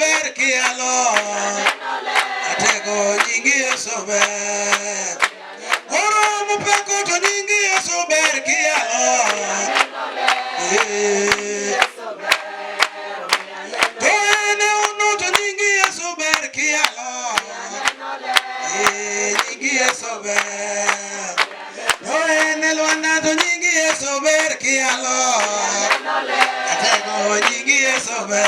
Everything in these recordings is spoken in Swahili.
sober kialo atego nyingi sober oro mupeko to nyingi sober kialo to ene uno to nyingi sober kialo nyingi sober to ene lwana to nyingi sober kialo atego nyingi sober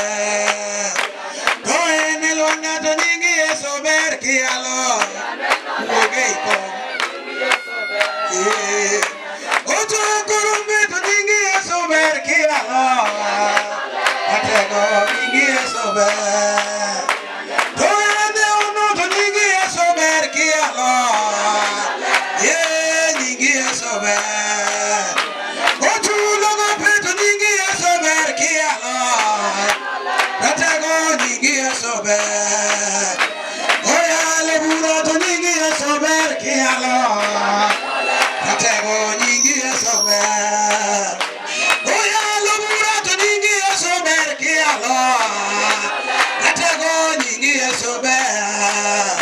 to ene lwana to nyingi sober kialo ugeiko oto kurumbe to nyingi sober kialo atego nyingi sober to ene uno to nyingi sober kialo nyingi sober oto logo peto nyingi sober kialo atego nyingi sober oyale buro to nyingi sober kialo atego nyingi sober oyale buro to nyingi sober kialo atego nyingi sober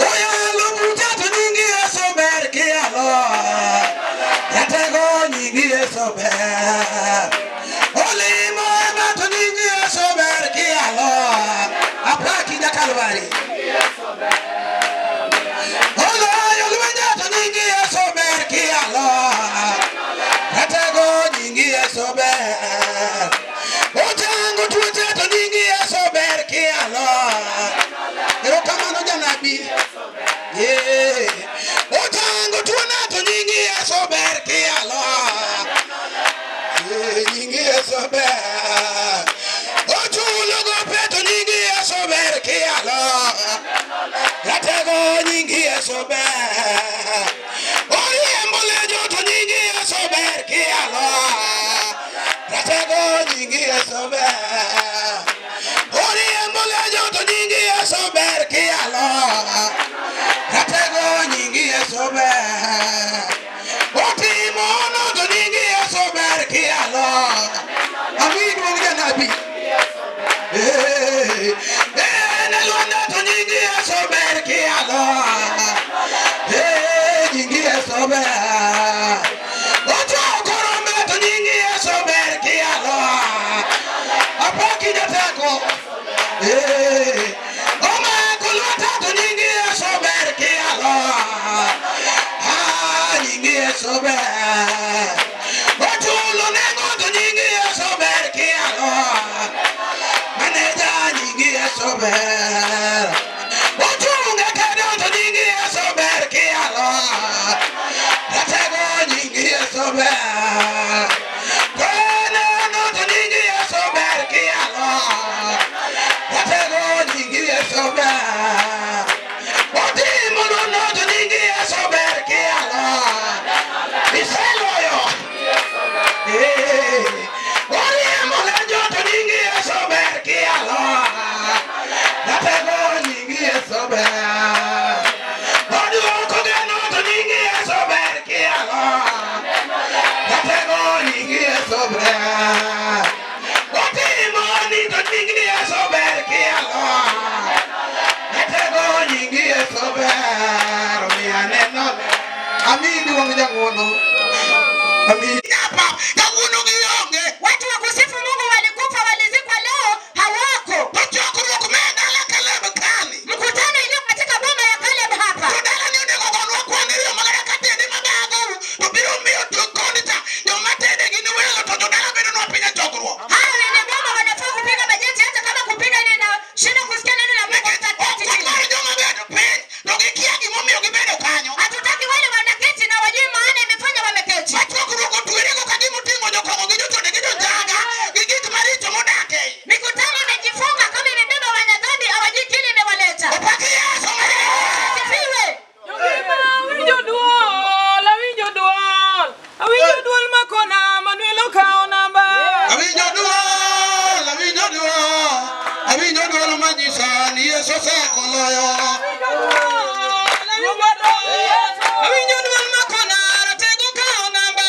oyale buro to nyingi sober kialo atego nyingi sober olimo na to nyingi sober kialo apaki da kalvari olo luenya to nyingi sober kialo atego nyingi sober otango tuote to nyingi sober kialo ero kamano janabi otango tuona to nyingi sober kialo nyingi sober ochulo go peto nyingi sober kialo atego nyingi sober oriembole joto nyingi sober kialo atego nyingi sober oriembole joto nyingi sober kialo atego nyingi sober otimo no to nyingi sober kialo amigo janabi nelwana to nyingi sober kialo nyingi sober ocho korombe to nyingi sober kialo apaki jateko oma kulwata to nyingi sober kialo nyingi sober ochulo nego to nyingi sober kialo maneja nyingi sober ochunga kado to nyingi sober kialo atego nyingi sober kone no to nyingi sober kialo atego nyingi sober otimo no to nyingi sober kialo iseloyo oriemo le joto nyingi sober kialo atego nyingi sober oduoko geno to nyingi sober kialo atego nyingi sober otimo ni to nyingi sober kialo atego nyingi sober mianeno amini wong jangono amini hapa jangono gionge watu wa kusifu Mungu walikufa walizikwa leo hawako tuchokuru kumenda la Caleb kali mkutano ilio katika boma ya Caleb hapa tudala ni ndego gonwa kwa nilio magara katende magago tubiro mio tukonita yo matende gini welo to tudala beno no pinya chokuru hao ni boma wanafaa kupiga bajeti hata kama kupiga ni na shida kusikia neno la Mungu tatati ni kwa joma bedo pen nogikia gimomi ogibedo kanyo hatutaki wale wanaketi na wajui maana imefanya wameketi watu kuruko tuwiriko kadimu tingo nyokongo gijuto ni gijo jaga gigit maricho modake mikutano imejifunga kama imebeba wanadhabi hawajui kile imewaleta upaki Yesu sifiwe awinjo duol makona Manuel okao namba awinjo duol manyisa ni Yesu sekoloyo awinjo duol makona ratego kao namba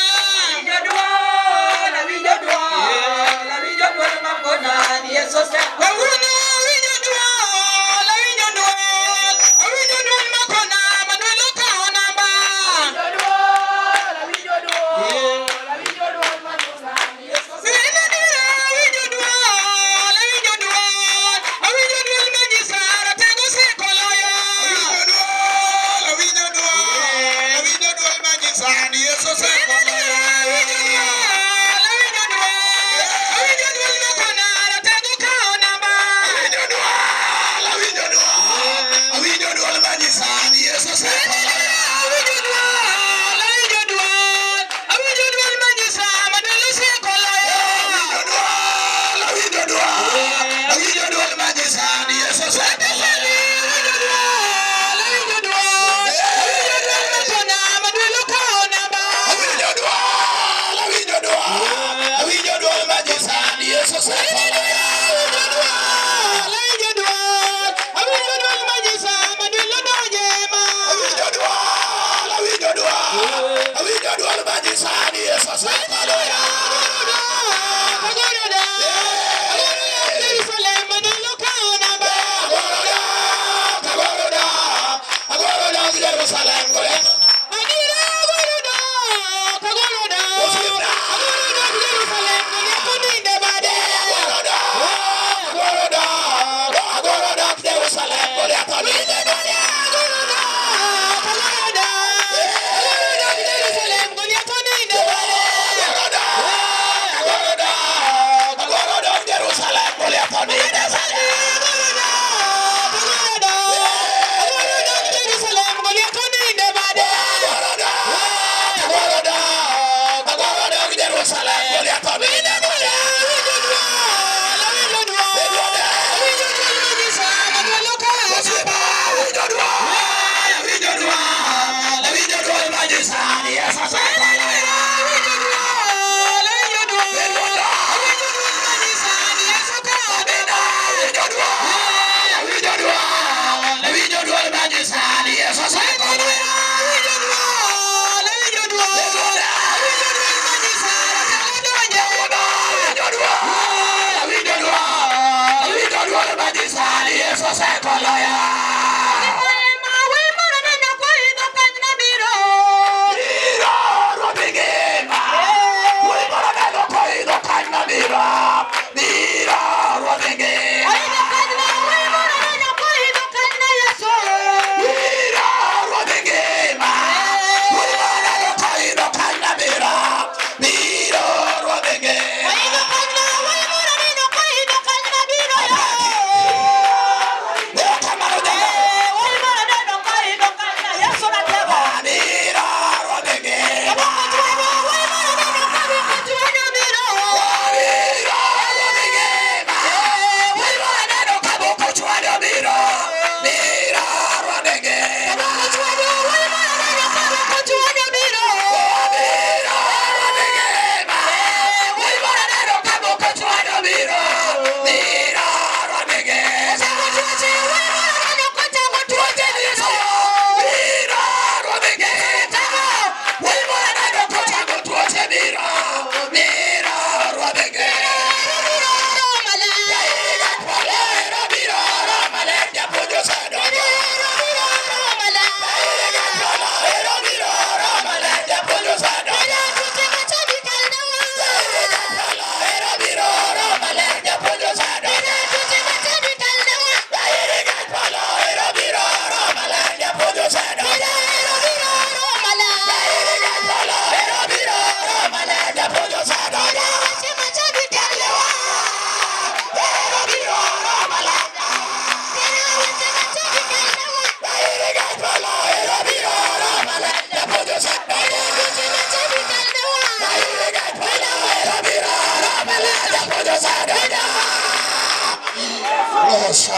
awinjo duol makona ni Yesu sekoloyo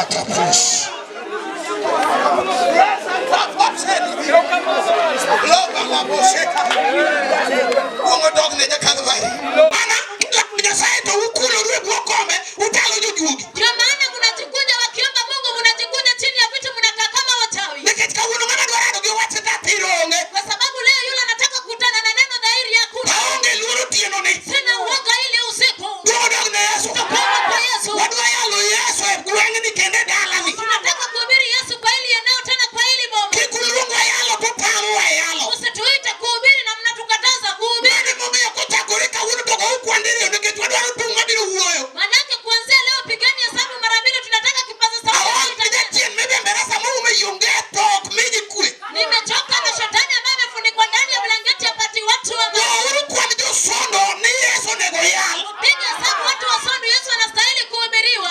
What a praise. Ndio maana mnajikuja wakiomba Mungu, mnajikuja chini ya vitu, mnakaa kama wachawi. Kwa sababu leo yule anataka kukutana na neno dhahiri ya kuna. Sina uoga ile usiku. Tutakoma kwa Yesu. Tunataka kuhubiri Yesu kwa hili eneo, tena kwa hili boma. Usituite kuhubiri na mnatukataza kuhubiri. Manake kuanzia leo pigani hesabu mara mbili, tunataka kipaza sauti. Nimechoka na shetani ambaye amefunikwa ndani ya blanketi apati watu wa Mungu. Piga hesabu watu wa Sondu, Yesu anastahili kuhubiriwa.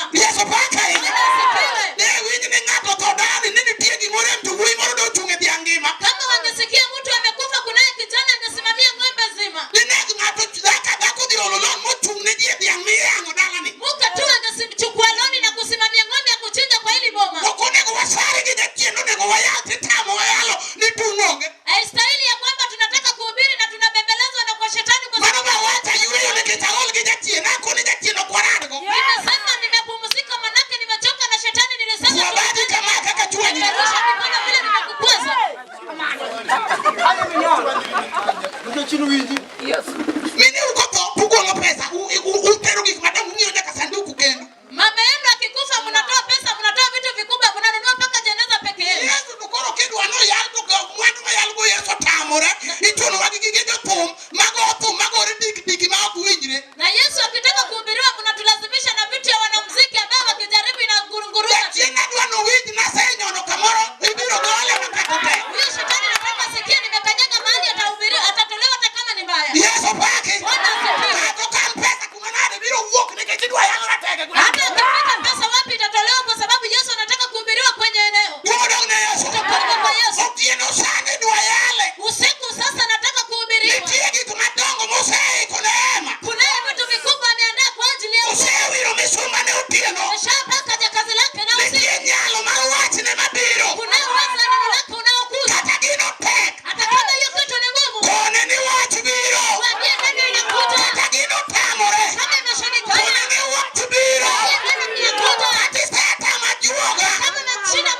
Kama wangesikia mtu amekufa, kunaye kijana angesimamia ng'ombe zima. Muka tu angesichukua loni na kusimamia ng'ombe ya kuchinja kwa hili boma. Haistahili ya kwamba tunataka kuhubiri na tunabembelezwa na kwa shetani kwa sababu. Nimesema nimepumzika, manake nimechoka na shetani. Nilisema nimerusha mikono vile nimekukwaza. Mama yenu akikufa, mnatoa pesa, mnatoa vitu vikubwa, mnanunua mpaka jeneza peke yenu. Na Yesu akitaka kuhubiriwa, mnatulazimisha na vitu ya wanamuziki ambao wakijaribu inagurunguruka. Huyo shetani anataka sikia nimekanyaga mahali atahubiriwa, atatolewa hata kama ni mbaya. Bwana asifiwe. Hata akipata pesa wapi itatolewa, kwa sababu Yesu anataka kuhubiriwa kwenye eneo. Tutakoma kwa Yesu. Usiku sasa nataka kuhubiriwa. Kunaye vitu vikubwa ameandaa kwa ajili ya usiku. Shamba kaja kazi lake na usiku. Kunaye uwezo na neno lake unaokuja. Hata kama hiyo kitu ni ngumu. Waambie neno inakuja. Kama imeshindikana. Waambie neno inakuja. Kama imeshinda